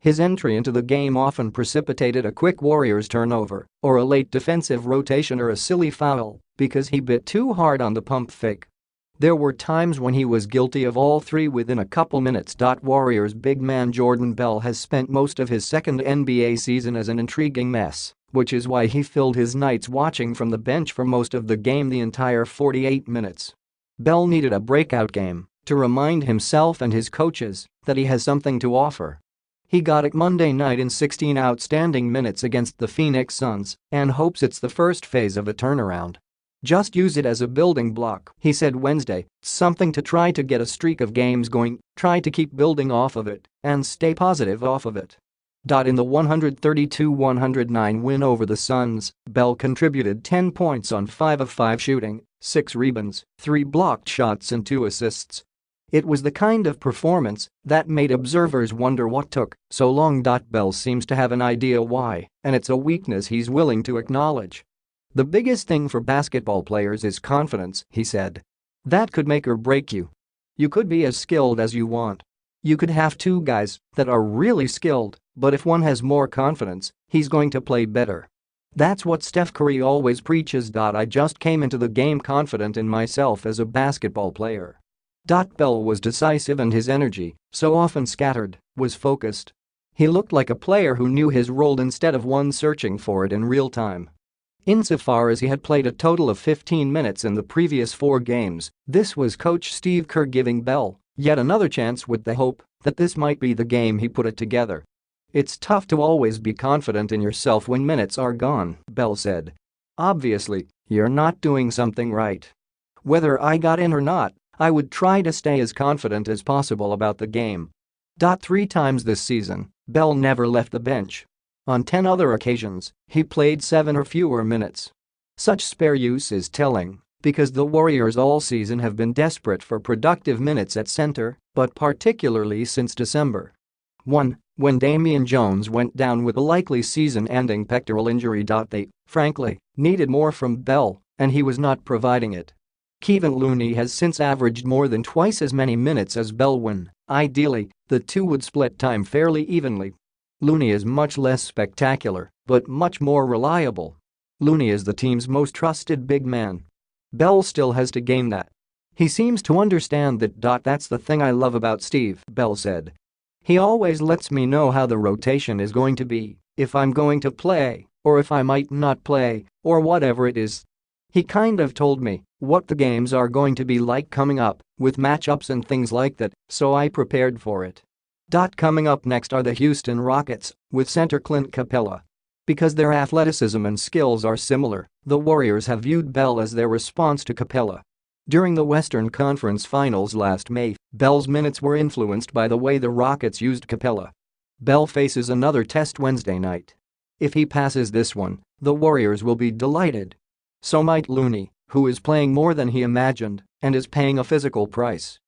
His entry into the game often precipitated a quick Warriors turnover or a late defensive rotation or a silly foul because he bit too hard on the pump fake. There were times when he was guilty of all three within a couple minutes. Warriors big man Jordan Bell has spent most of his second NBA season as an intriguing mess, which is why he filled his nights watching from the bench for most of the game, the entire 48 minutes. Bell needed a breakout game to remind himself and his coaches that he has something to offer. He got it Monday night in 16 outstanding minutes against the Phoenix Suns and hopes it's the first phase of a turnaround. "Just use it as a building block," he said Wednesday, "something to try to get a streak of games going, try to keep building off of it, and stay positive off of it." In the 132-109 win over the Suns, Bell contributed 10 points on 5 of 5 shooting, 6 rebounds, 3 blocked shots and 2 assists. It was the kind of performance that made observers wonder what took so long. Bell seems to have an idea why, and it's a weakness he's willing to acknowledge. "The biggest thing for basketball players is confidence," he said. "That could make or break you. You could be as skilled as you want. You could have two guys that are really skilled, but if one has more confidence, he's going to play better. That's what Steph Curry always preaches. I just came into the game confident in myself as a basketball player." Bell was decisive and his energy, so often scattered, was focused. He looked like a player who knew his role instead of one searching for it in real time. Insofar as he had played a total of 15 minutes in the previous 4 games, this was coach Steve Kerr giving Bell yet another chance with the hope that this might be the game he put it together. "It's tough to always be confident in yourself when minutes are gone," Bell said. "Obviously, you're not doing something right. Whether I got in or not, I would try to stay as confident as possible about the game." 3 times this season, Bell never left the bench. On 10 other occasions, he played 7 or fewer minutes. Such spare use is telling because the Warriors all season have been desperate for productive minutes at center, but particularly since December 1, when Damian Jones went down with a likely season-ending pectoral injury. They, frankly, needed more from Bell, and he was not providing it. Kevon Looney has since averaged more than twice as many minutes as Bell when, ideally, the two would split time fairly evenly. Looney is much less spectacular, but much more reliable. Looney is the team's most trusted big man. Bell still has to gain that. "He seems to understand that. That's the thing I love about Steve," Bell said. "He always lets me know how the rotation is going to be, if I'm going to play, or if I might not play, or whatever it is. He kind of told me what the games are going to be like coming up, with matchups and things like that, so I prepared for it." Coming up next are the Houston Rockets, with center Clint Capella. Because their athleticism and skills are similar, the Warriors have viewed Bell as their response to Capella. During the Western Conference Finals last May, Bell's minutes were influenced by the way the Rockets used Capella. Bell faces another test Wednesday night. If he passes this one, the Warriors will be delighted. So might Looney, who is playing more than he imagined and is paying a physical price.